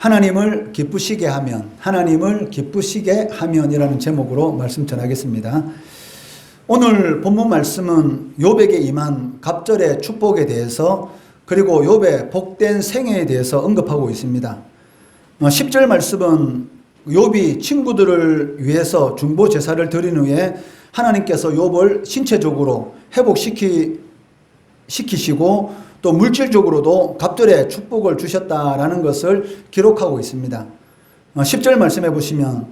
하나님을 기쁘시게 하면, 하나님을 기쁘시게 하면이라는 제목으로 말씀 전하겠습니다. 오늘 본문 말씀은 욥에게 임한 갑절의 축복에 대해서, 그리고 욥의 복된 생애에 대해서 언급하고 있습니다. 10절 말씀은 욥이 친구들을 위해서 중보 제사를 드린 후에 하나님께서 욥을 신체적으로 회복시키시고 또 물질적으로도 갑절의 축복을 주셨다라는 것을 기록하고 있습니다. 10절 말씀해 보시면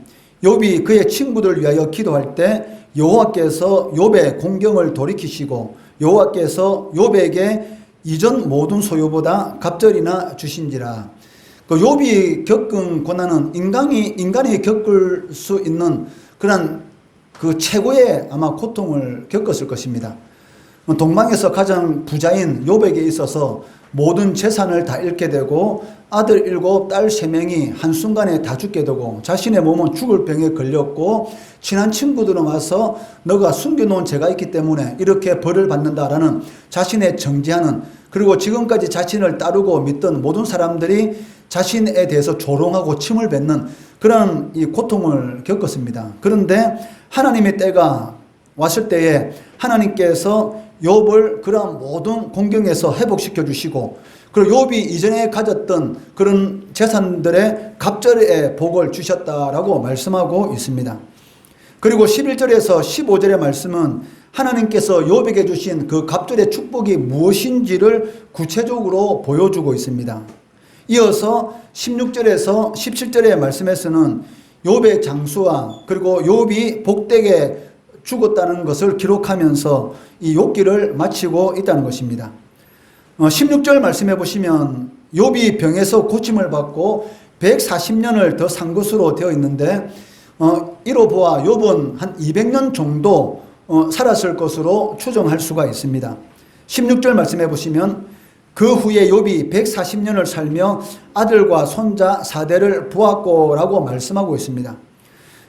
욥이 그의 친구들을 위하여 기도할 때 여호와께서 욥의 공경을 돌이키시고 여호와께서 욥에게 이전 모든 소유보다 갑절이나 주신지라. 욥이 겪은 고난은 인간이 겪을 수 있는 그런 그 최고의 아마 고통을 겪었을 것입니다. 동방에서 가장 부자인 욥에게 있어서 모든 재산을 다 잃게 되고 아들 7, 딸 3명이 한순간에 다 죽게 되고 자신의 몸은 죽을 병에 걸렸고 친한 친구들은 와서 너가 숨겨놓은 죄가 있기 때문에 이렇게 벌을 받는다라는 자신의 정죄하는, 그리고 지금까지 자신을 따르고 믿던 모든 사람들이 자신에 대해서 조롱하고 침을 뱉는 그런 이 고통을 겪었습니다. 그런데 하나님의 때가 왔을 때에 하나님께서 욥을 그런 모든 공경에서 회복시켜 주시고, 그리고 욥이 이전에 가졌던 그런 재산들의 갑절의 복을 주셨다라고 말씀하고 있습니다. 그리고 11절에서 15절의 말씀은 하나님께서 욥에게 주신 그 갑절의 축복이 무엇인지를 구체적으로 보여주고 있습니다. 이어서 16절에서 17절의 말씀에서는 욥의 장수와 그리고 욥이 복되게 죽었다는 것을 기록하면서 이 욥기를 마치고 있다는 것입니다. 16절 말씀해 보시면 욥이 병에서 고침을 받고 140년을 더 산 것으로 되어 있는데, 이로 보아 욥은 한 200년 정도 살았을 것으로 추정할 수가 있습니다. 16절 말씀해 보시면 그 후에 욥이 140년을 살며 아들과 손자 4대를 보았고라고 말씀하고 있습니다.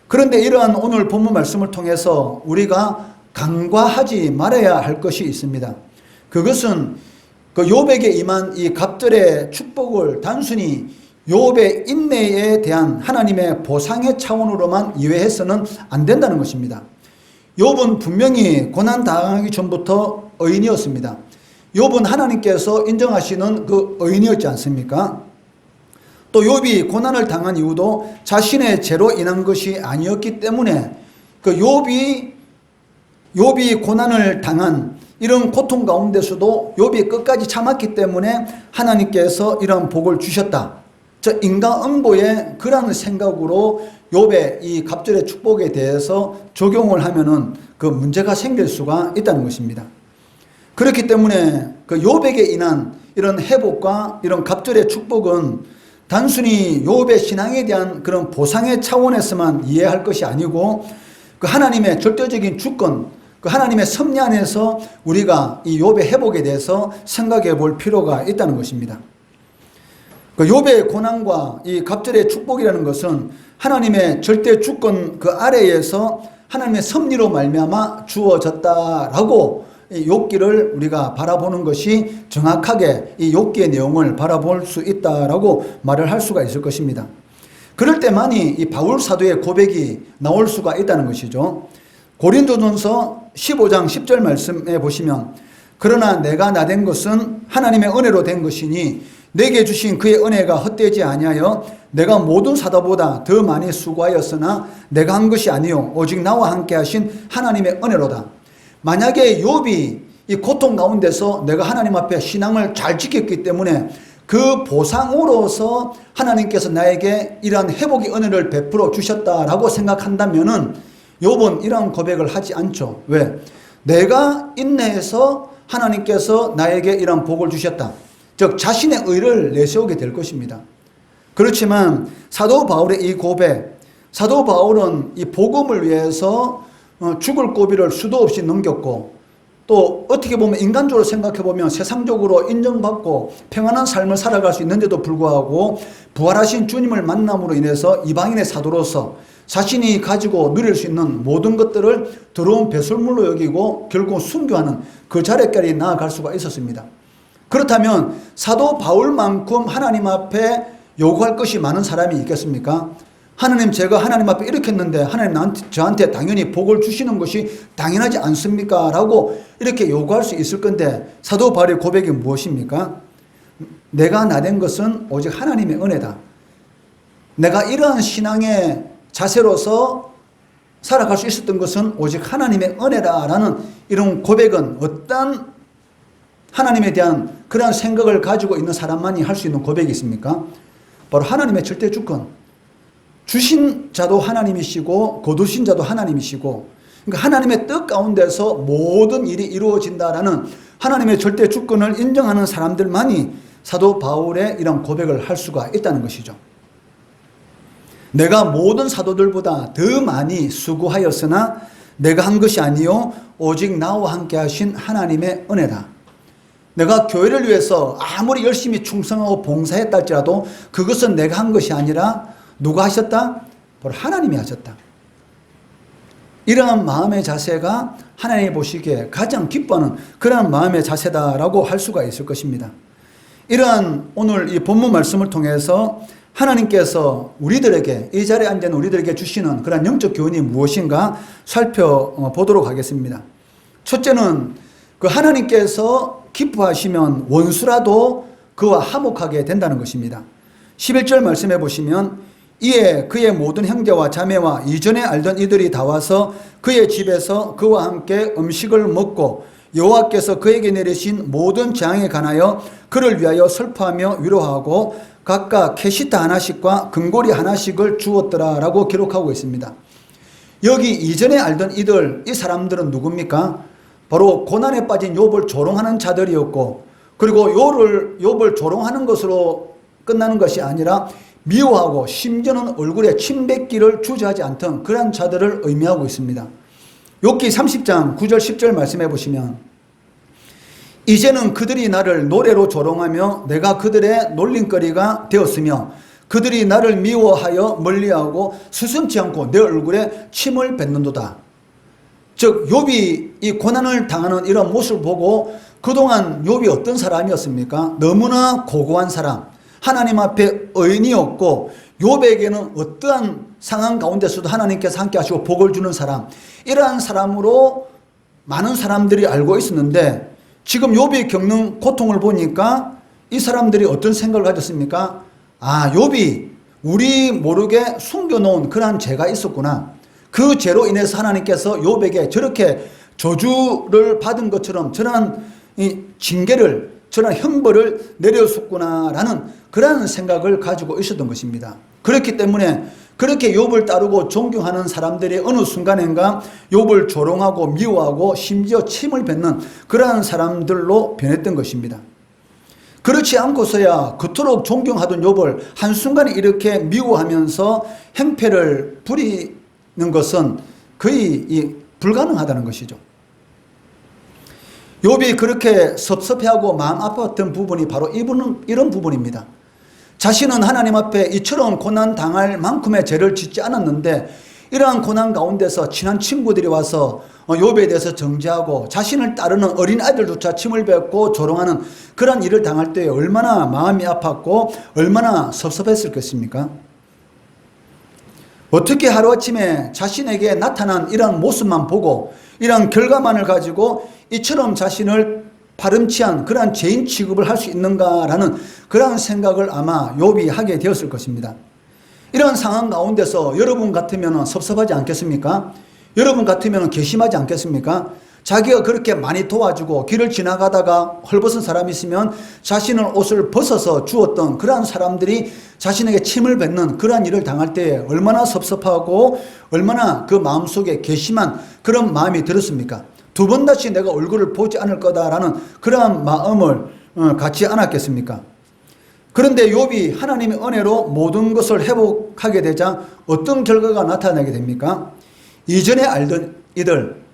그런데 이러한 오늘 본문 말씀을 통해서 우리가 간과하지 말아야 할 것이 있습니다. 그것은 그 욥에게 임한 이 갑절의 축복을 단순히 욥의 인내에 대한 하나님의 보상의 차원으로만 이해해서는 안 된다는 것입니다. 욥은 분명히 고난 당하기 전부터 의인이었습니다. 욥은 하나님께서 인정하시는 그 의인이었지 않습니까? 또 욥이 고난을 당한 이유도 자신의 죄로 인한 것이 아니었기 때문에 그 욥이 고난을 당한 이런 고통 가운데서도 욥이 끝까지 참았기 때문에 하나님께서 이런 복을 주셨다. 저 인과응보의 그런 생각으로 욥의 이 갑절의 축복에 대해서 적용을 하면은 그 문제가 생길 수가 있다는 것입니다. 그렇기 때문에 그 욥에게 인한 이런 회복과 이런 갑절의 축복은 단순히 욥의 신앙에 대한 그런 보상의 차원에서만 이해할 것이 아니고 그 하나님의 절대적인 주권, 그 하나님의 섭리 안에서 우리가 이 욥의 회복에 대해서 생각해 볼 필요가 있다는 것입니다. 그 욥의 고난과 이 갑절의 축복이라는 것은 하나님의 절대 주권 그 아래에서 하나님의 섭리로 말미암아 주어졌다라고 이 욥기를 우리가 바라보는 것이 정확하게 이 욥기의 내용을 바라볼 수 있다라고 말을 할 수가 있을 것입니다. 그럴 때만이 이 바울 사도의 고백이 나올 수가 있다는 것이죠. 고린도전서 15장 10절 말씀에 보시면 그러나 내가 나된 것은 하나님의 은혜로 된 것이니 내게 주신 그의 은혜가 헛되지 아니하여 내가 모든 사도보다 더 많이 수고하였으나 내가 한 것이 아니요 오직 나와 함께 하신 하나님의 은혜로다. 만약에 욥이 이 고통 가운데서 내가 하나님 앞에 신앙을 잘 지켰기 때문에 그 보상으로서 하나님께서 나에게 이러한 회복의 은혜를 베풀어 주셨다라고 생각한다면은 욥은 이러한 고백을 하지 않죠. 왜? 내가 인내해서 하나님께서 나에게 이러한 복을 주셨다. 즉 자신의 의를 내세우게 될 것입니다. 그렇지만 사도 바울의 이 고백, 사도 바울은 이 복음을 위해서 죽을 고비를 수도 없이 넘겼고 또 어떻게 보면 인간적으로 생각해 보면 세상적으로 인정받고 평안한 삶을 살아갈 수 있는데도 불구하고 부활하신 주님을 만남으로 인해서 이방인의 사도로서 자신이 가지고 누릴 수 있는 모든 것들을 더러운 배설물로 여기고 결국 순교하는 그 자리까지 나아갈 수가 있었습니다. 그렇다면 사도 바울만큼 하나님 앞에 요구할 것이 많은 사람이 있겠습니까? 하나님, 제가 하나님 앞에 이렇게 했는데 하나님 저한테 당연히 복을 주시는 것이 당연하지 않습니까? 라고 이렇게 요구할 수 있을 건데, 사도 바울의 고백이 무엇입니까? 내가 나된 것은 오직 하나님의 은혜다. 내가 이러한 신앙의 자세로서 살아갈 수 있었던 것은 오직 하나님의 은혜다라는 이런 고백은 어떤 하나님에 대한 그런 생각을 가지고 있는 사람만이 할 수 있는 고백이 있습니까? 바로 하나님의 절대 주권. 주신 자도 하나님이시고 거두신 자도 하나님이시고, 그러니까 하나님의 뜻 가운데서 모든 일이 이루어진다라는 하나님의 절대 주권을 인정하는 사람들만이 사도 바울의 이런 고백을 할 수가 있다는 것이죠. 내가 모든 사도들보다 더 많이 수고하였으나 내가 한 것이 아니요 오직 나와 함께 하신 하나님의 은혜다. 내가 교회를 위해서 아무리 열심히 충성하고 봉사했다 할지라도 그것은 내가 한 것이 아니라 누가 하셨다? 바로 하나님이 하셨다. 이러한 마음의 자세가 하나님이 보시기에 가장 기뻐하는 그러한 마음의 자세다라고 할 수가 있을 것입니다. 이러한 오늘 이 본문 말씀을 통해서 하나님께서 우리들에게, 이 자리에 앉은 우리들에게 주시는 그런 영적 교훈이 무엇인가 살펴보도록 하겠습니다. 첫째는 그 하나님께서 기뻐하시면 원수라도 그와 화목하게 된다는 것입니다. 11절 말씀해 보시면 이에 그의 모든 형제와 자매와 이전에 알던 이들이 다 와서 그의 집에서 그와 함께 음식을 먹고 여호와께서 그에게 내리신 모든 재앙에 관하여 그를 위하여 슬퍼하며 위로하고 각각 캐시타 하나씩과 금고리 하나씩을 주었더라라고 기록하고 있습니다. 여기 이전에 알던 이들, 이 사람들은 누굽니까? 바로 고난에 빠진 욥을 조롱하는 자들이었고, 그리고 욥을 조롱하는 것으로 끝나는 것이 아니라 미워하고 심지어는 얼굴에 침뱉기를 주저하지 않던 그런 자들을 의미하고 있습니다. 욥기 30장 9절 10절 말씀해 보시면 이제는 그들이 나를 노래로 조롱하며 내가 그들의 놀림거리가 되었으며 그들이 나를 미워하여 멀리하고 스승치 않고 내 얼굴에 침을 뱉는도다. 즉 욥이 이 고난을 당하는 이런 모습을 보고 그동안 욥이 어떤 사람이었습니까? 너무나 고고한 사람, 하나님 앞에 의인이었고 욥에게는 어떠한 상황 가운데서도 하나님께서 함께 하시고 복을 주는 사람, 이러한 사람으로 많은 사람들이 알고 있었는데 지금 욥이 겪는 고통을 보니까 이 사람들이 어떤 생각을 가졌습니까? 아, 욥이 우리 모르게 숨겨놓은 그러한 죄가 있었구나. 그 죄로 인해서 하나님께서 욥에게 저렇게 저주를 받은 것처럼 저런 징계를, 저런 형벌을 내렸었구나라는 그러한 생각을 가지고 있었던 것입니다. 그렇기 때문에 그렇게 욥을 따르고 존경하는 사람들이 어느 순간인가 욥을 조롱하고 미워하고 심지어 침을 뱉는 그러한 사람들로 변했던 것입니다. 그렇지 않고서야 그토록 존경하던 욥을 한순간에 이렇게 미워하면서 행패를 부리는 것은 거의 불가능하다는 것이죠. 욥이 그렇게 섭섭해하고 마음 아팠던 부분이 바로 이런 부분입니다. 자신은 하나님 앞에 이처럼 고난 당할 만큼의 죄를 짓지 않았는데 이러한 고난 가운데서 친한 친구들이 와서 욥에 대해서 정죄하고 자신을 따르는 어린 아이들조차 침을 뱉고 조롱하는 그런 일을 당할 때 얼마나 마음이 아팠고 얼마나 섭섭했을 것입니까? 어떻게 하루아침에 자신에게 나타난 이런 모습만 보고 이런 결과만을 가지고 이처럼 자신을 파렴치한 그러한 죄인 취급을 할 수 있는가라는 그러한 생각을 아마 욥이 하게 되었을 것입니다. 이런 상황 가운데서 여러분 같으면 섭섭하지 않겠습니까? 여러분 같으면 괘씸하지 않겠습니까? 자기가 그렇게 많이 도와주고 길을 지나가다가 헐벗은 사람이 있으면 자신을 옷을 벗어서 주었던 그러한 사람들이 자신에게 침을 뱉는 그러한 일을 당할 때 얼마나 섭섭하고 얼마나 그 마음속에 괘씸한 그런 마음이 들었습니까? 두 번 다시 내가 얼굴을 보지 않을 거다라는 그러한 마음을 갖지 않았겠습니까? 그런데 욥이 하나님의 은혜로 모든 것을 회복하게 되자 어떤 결과가 나타나게 됩니까? 이전에 알던 이들,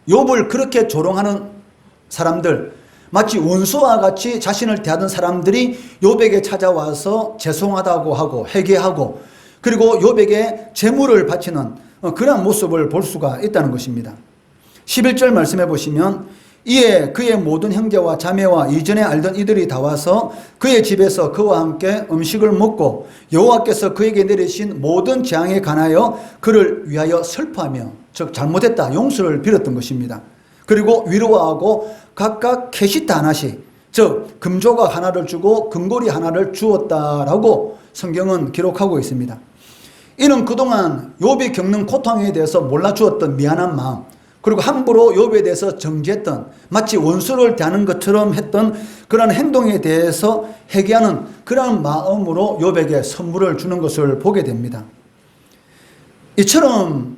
욥을 그렇게 조롱하는 사람들, 마치 원수와 같이 자신을 대하던 사람들이 욥에게 찾아와서 죄송하다고 하고 회개하고 그리고 욥에게 제물을 바치는 그런 모습을 볼 수가 있다는 것입니다. 11절 말씀해 보시면 이에 그의 모든 형제와 자매와 이전에 알던 이들이 다 와서 그의 집에서 그와 함께 음식을 먹고 여호와께서 그에게 내리신 모든 재앙에 관하여 그를 위하여 슬퍼하며, 즉 잘못했다 용서를 빌었던 것입니다. 그리고 위로하고 각각 캐시타 하나씩, 즉 금조각 하나를 주고 금고리 하나를 주었다라고 성경은 기록하고 있습니다. 이는 그동안 욥이 겪는 고통에 대해서 몰라주었던 미안한 마음, 그리고 함부로 욥에 대해서 정죄했던, 마치 원수를 대하는 것처럼 했던 그런 행동에 대해서 회개하는 그런 마음으로 욥에게 선물을 주는 것을 보게 됩니다. 이처럼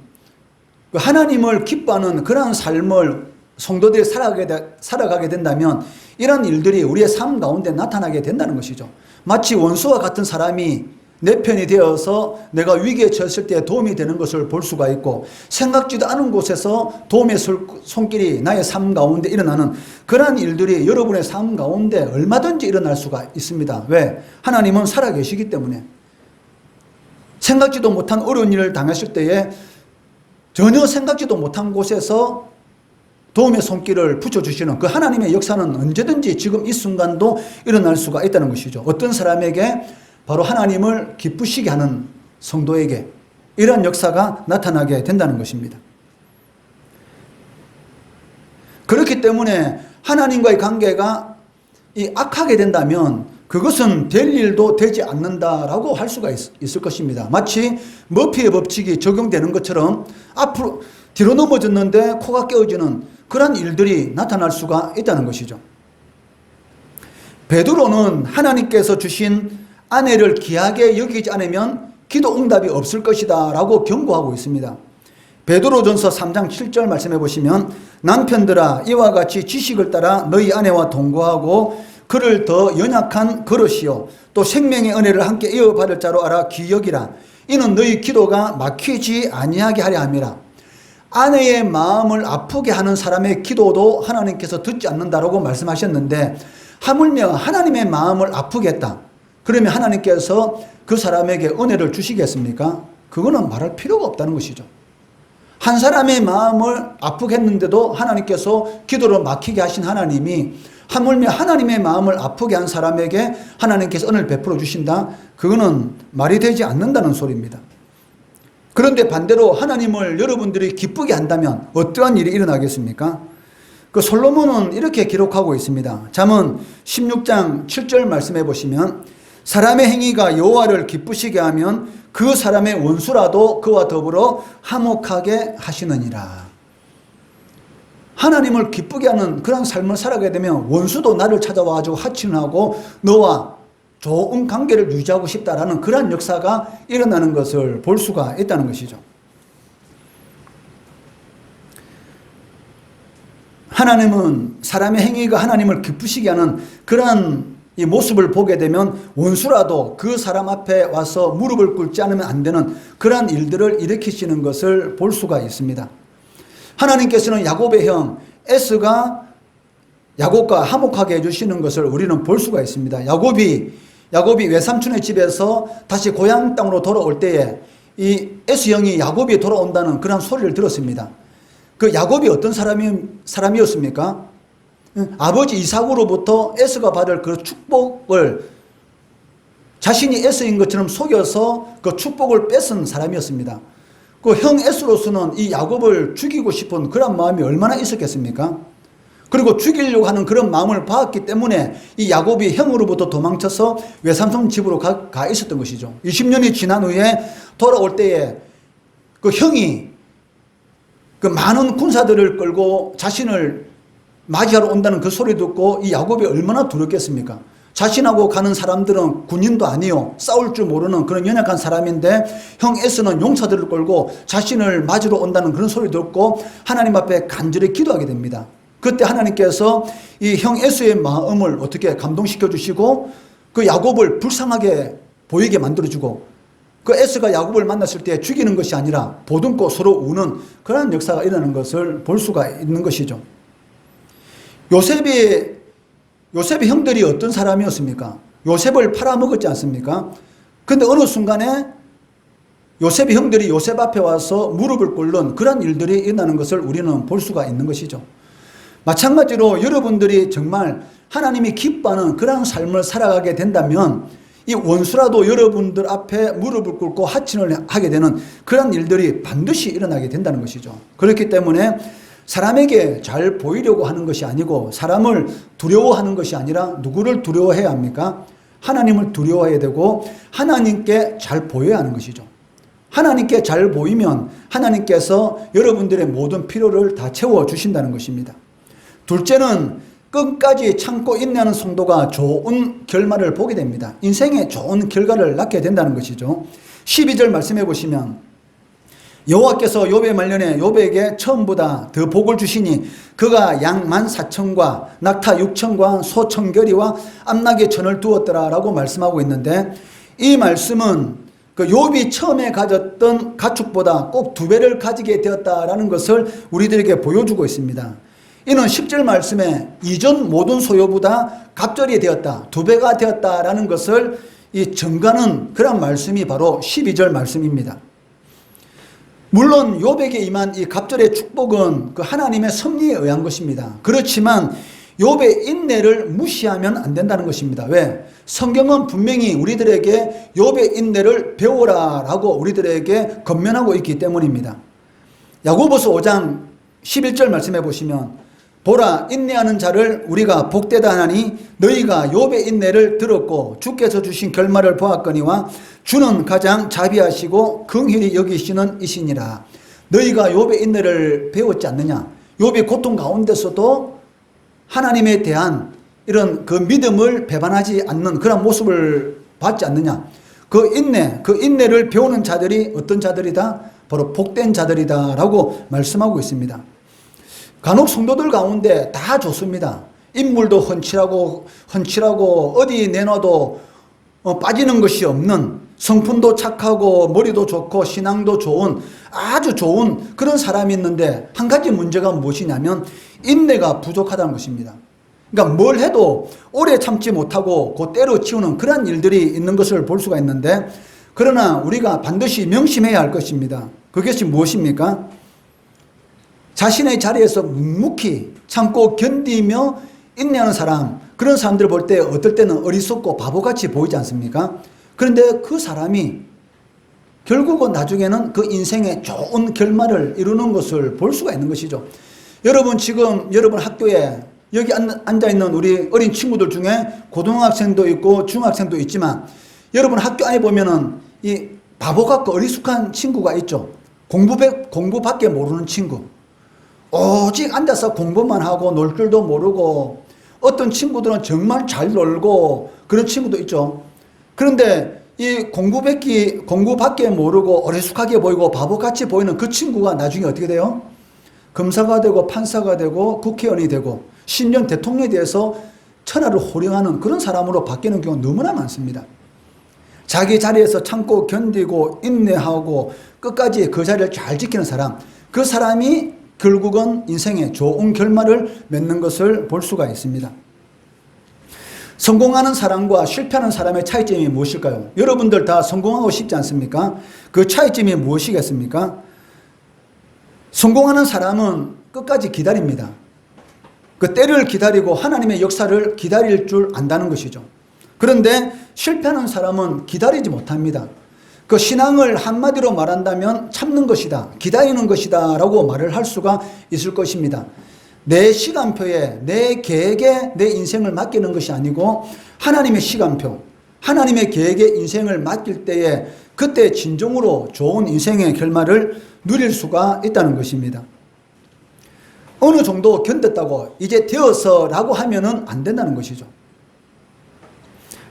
하나님을 기뻐하는 그런 삶을 성도들이 살아가게 된다면 이런 일들이 우리의 삶 가운데 나타나게 된다는 것이죠. 마치 원수와 같은 사람이 내 편이 되어서 내가 위기에 처했을 때 도움이 되는 것을 볼 수가 있고, 생각지도 않은 곳에서 도움의 손길이 나의 삶 가운데 일어나는 그러한 일들이 여러분의 삶 가운데 얼마든지 일어날 수가 있습니다. 왜? 하나님은 살아계시기 때문에. 생각지도 못한 어려운 일을 당했을 때에 전혀 생각지도 못한 곳에서 도움의 손길을 붙여주시는 그 하나님의 역사는 언제든지 지금 이 순간도 일어날 수가 있다는 것이죠. 어떤 사람에게? 바로 하나님을 기쁘시게 하는 성도에게 이런 역사가 나타나게 된다는 것입니다. 그렇기 때문에 하나님과의 관계가 악하게 된다면 그것은 될 일도 되지 않는다라고 할 수가 있을 것입니다. 마치 머피의 법칙이 적용되는 것처럼 앞으로 뒤로 넘어졌는데 코가 깨어지는 그런 일들이 나타날 수가 있다는 것이죠. 베드로는 하나님께서 주신 아내를 귀하게 여기지 않으면 기도 응답이 없을 것이다 라고 경고하고 있습니다. 베드로전서 3장 7절 말씀해 보시면, 남편들아 이와 같이 지식을 따라 너희 아내와 동거하고 그를 더 연약한 그릇이요 또 생명의 은혜를 함께 이어받을 자로 알아 기여기라. 이는 너희 기도가 막히지 아니하게 하려 함이라. 아내의 마음을 아프게 하는 사람의 기도도 하나님께서 듣지 않는다라고 말씀하셨는데, 하물며 하나님의 마음을 아프게 했다. 그러면 하나님께서 그 사람에게 은혜를 주시겠습니까? 그거는 말할 필요가 없다는 것이죠. 한 사람의 마음을 아프게 했는데도 하나님께서 기도를 막히게 하신 하나님이 하물며 하나님의 마음을 아프게 한 사람에게 하나님께서 은혜를 베풀어 주신다? 그거는 말이 되지 않는다는 소리입니다. 그런데 반대로 하나님을 여러분들이 기쁘게 한다면 어떠한 일이 일어나겠습니까? 그 솔로몬은 이렇게 기록하고 있습니다. 잠언 16장 7절 말씀해 보시면, 사람의 행위가 여호와를 기쁘시게 하면 그 사람의 원수라도 그와 더불어 화목하게 하시느니라. 하나님을 기쁘게 하는 그런 삶을 살아가게 되면 원수도 나를 찾아와가지고 하치는 하고 너와 좋은 관계를 유지하고 싶다라는 그런 역사가 일어나는 것을 볼 수가 있다는 것이죠. 하나님은 사람의 행위가 하나님을 기쁘시게 하는 그러한 이 모습을 보게 되면 원수라도 그 사람 앞에 와서 무릎을 꿇지 않으면 안 되는 그러한 일들을 일으키시는 것을 볼 수가 있습니다. 하나님께서는 야곱의 형 에스가 야곱과 화목하게 해주시는 것을 우리는 볼 수가 있습니다. 야곱이 외삼촌의 집에서 다시 고향 땅으로 돌아올 때에 이 에스 형이 야곱이 돌아온다는 그런 소리를 들었습니다. 그 야곱이 어떤 사람이었습니까? 아버지 이삭으로부터 에스가 받을 그 축복을 자신이 에스인 것처럼 속여서 그 축복을 뺏은 사람이었습니다. 그 형 에스로서는 이 야곱을 죽이고 싶은 그런 마음이 얼마나 있었겠습니까? 그리고 죽이려고 하는 그런 마음을 봤기 때문에 이 야곱이 형으로부터 도망쳐서 외삼촌 집으로 가 있었던 것이죠. 20년이 지난 후에 돌아올 때에 그 형이 그 많은 군사들을 끌고 자신을 맞이하러 온다는 그 소리 듣고 이 야곱이 얼마나 두렵겠습니까? 자신하고 가는 사람들은 군인도 아니요, 싸울 줄 모르는 그런 연약한 사람인데 형 에스는 용사들을 끌고 자신을 맞으러 온다는 그런 소리 듣고 하나님 앞에 간절히 기도하게 됩니다. 그때 하나님께서 이 형 에스의 마음을 어떻게 감동시켜 주시고 그 야곱을 불쌍하게 보이게 만들어주고, 그 에스가 야곱을 만났을 때 죽이는 것이 아니라 보듬고 서로 우는 그런 역사가 일어나는 것을 볼 수가 있는 것이죠. 요셉의 형들이 어떤 사람이었습니까? 요셉을 팔아먹었지 않습니까? 근데 어느 순간에 요셉의 형들이 요셉 앞에 와서 무릎을 꿇는 그런 일들이 일어나는 것을 우리는 볼 수가 있는 것이죠. 마찬가지로 여러분들이 정말 하나님이 기뻐하는 그런 삶을 살아가게 된다면 이 원수라도 여러분들 앞에 무릎을 꿇고 하친을 하게 되는 그런 일들이 반드시 일어나게 된다는 것이죠. 그렇기 때문에 사람에게 잘 보이려고 하는 것이 아니고 사람을 두려워하는 것이 아니라 누구를 두려워해야 합니까? 하나님을 두려워해야 되고 하나님께 잘 보여야 하는 것이죠. 하나님께 잘 보이면 하나님께서 여러분들의 모든 필요를 다 채워주신다는 것입니다. 둘째는 끝까지 참고 인내하는 성도가 좋은 결말을 보게 됩니다. 인생에 좋은 결과를 낳게 된다는 것이죠. 12절 말씀해 보시면 여호와께서 욥의 말년에 욥에게 처음보다 더 복을 주시니 그가 양 14,000과 낙타 6,000과 소 1,000결이와 암나귀 1,000을 두었더라 라고 말씀하고 있는데, 이 말씀은 그 욥이 처음에 가졌던 가축보다 꼭 2배를 가지게 되었다라는 것을 우리들에게 보여주고 있습니다. 이는 10절 말씀에 이전 모든 소유보다 갑절이 되었다, 2배가 되었다라는 것을 이 증가하는 그런 말씀이 바로 12절 말씀입니다. 물론 욥에게 임한 이 갑절의 축복은 그 하나님의 섭리에 의한 것입니다. 그렇지만 욥의 인내를 무시하면 안 된다는 것입니다. 왜? 성경은 분명히 우리들에게 욥의 인내를 배우라라고 우리들에게 권면하고 있기 때문입니다. 야고보서 5장 11절 말씀해 보시면 보라, 인내하는 자를 우리가 복되다 하나니 너희가 욥의 인내를 들었고 주께서 주신 결말을 보았거니와 주는 가장 자비하시고 긍휼히 여기시는 이시니라. 너희가 욥의 인내를 배웠지 않느냐? 욥이 고통 가운데서도 하나님에 대한 이런 그 믿음을 배반하지 않는 그런 모습을 봤지 않느냐? 그 인내를 배우는 자들이 어떤 자들이다? 바로 복된 자들이다 라고 말씀하고 있습니다. 간혹 성도들 가운데 다 좋습니다. 인물도 헌칠하고 어디 내놔도 빠지는 것이 없는, 성품도 착하고 머리도 좋고 신앙도 좋은 아주 좋은 그런 사람이 있는데 한 가지 문제가 무엇이냐면 인내가 부족하다는 것입니다. 그러니까 뭘 해도 오래 참지 못하고 곧 때려치우는 그런 일들이 있는 것을 볼 수가 있는데, 그러나 우리가 반드시 명심해야 할 것입니다. 그것이 무엇입니까? 자신의 자리에서 묵묵히 참고 견디며 인내하는 사람, 그런 사람들을 볼 때 어떨 때는 어리석고 바보같이 보이지 않습니까? 그런데 그 사람이 결국은 나중에는 그 인생의 좋은 결말을 이루는 것을 볼 수가 있는 것이죠. 여러분, 지금 여러분 학교에 여기 앉아있는 우리 어린 친구들 중에 고등학생도 있고 중학생도 있지만, 여러분 학교 안에 보면은 이 바보 같고 어리숙한 친구가 있죠. 공부밖에 모르는 친구. 오직 앉아서 공부만 하고 놀 줄도 모르고, 어떤 친구들은 정말 잘 놀고 그런 친구도 있죠. 그런데 이 공부밖에 모르고 어리숙하게 보이고 바보같이 보이는 그 친구가 나중에 어떻게 돼요? 검사가 되고 판사가 되고 국회의원이 되고 심지어 대통령에 대해서 천하를 호령하는 그런 사람으로 바뀌는 경우가 너무나 많습니다. 자기 자리에서 참고 견디고 인내하고 끝까지 그 자리를 잘 지키는 사람, 그 사람이 결국은 인생에 좋은 결말을 맺는 것을 볼 수가 있습니다. 성공하는 사람과 실패하는 사람의 차이점이 무엇일까요? 여러분들 다 성공하고 싶지 않습니까? 그 차이점이 무엇이겠습니까? 성공하는 사람은 끝까지 기다립니다. 그 때를 기다리고 하나님의 역사를 기다릴 줄 안다는 것이죠. 그런데 실패하는 사람은 기다리지 못합니다. 그 신앙을 한마디로 말한다면 참는 것이다, 기다리는 것이다 라고 말을 할 수가 있을 것입니다. 내 시간표에, 내 계획에 내 인생을 맡기는 것이 아니고 하나님의 시간표, 하나님의 계획에 인생을 맡길 때에 그때 진정으로 좋은 인생의 결말을 누릴 수가 있다는 것입니다. 어느 정도 견뎠다고 이제 되어서라고 하면은 안 된다는 것이죠.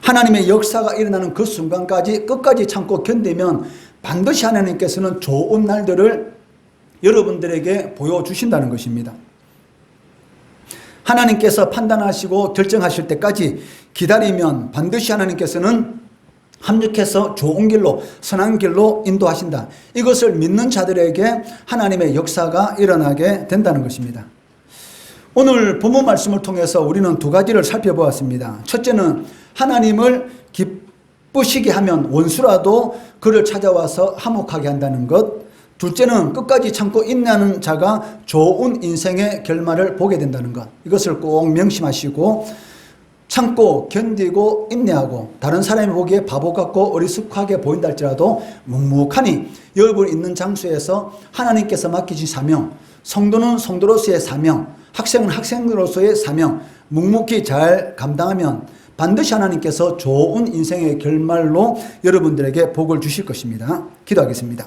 하나님의 역사가 일어나는 그 순간까지 끝까지 참고 견디면 반드시 하나님께서는 좋은 날들을 여러분들에게 보여주신다는 것입니다. 하나님께서 판단하시고 결정하실 때까지 기다리면 반드시 하나님께서는 합력해서 좋은 길로, 선한 길로 인도하신다. 이것을 믿는 자들에게 하나님의 역사가 일어나게 된다는 것입니다. 오늘 본문 말씀을 통해서 우리는 두 가지를 살펴보았습니다. 첫째는 하나님을 기쁘시게 하면 원수라도 그를 찾아와서 화목하게 한다는 것. 둘째는 끝까지 참고 인내하는 자가 좋은 인생의 결말을 보게 된다는 것. 이것을 꼭 명심하시고 참고 견디고 인내하고 다른 사람이 보기에 바보 같고 어리숙하게 보인다 할지라도 묵묵하니 여러분 있는 장소에서 하나님께서 맡기신 사명, 성도는 성도로서의 사명, 학생은 학생으로서의 사명 묵묵히 잘 감당하면 반드시 하나님께서 좋은 인생의 결말로 여러분들에게 복을 주실 것입니다. 기도하겠습니다.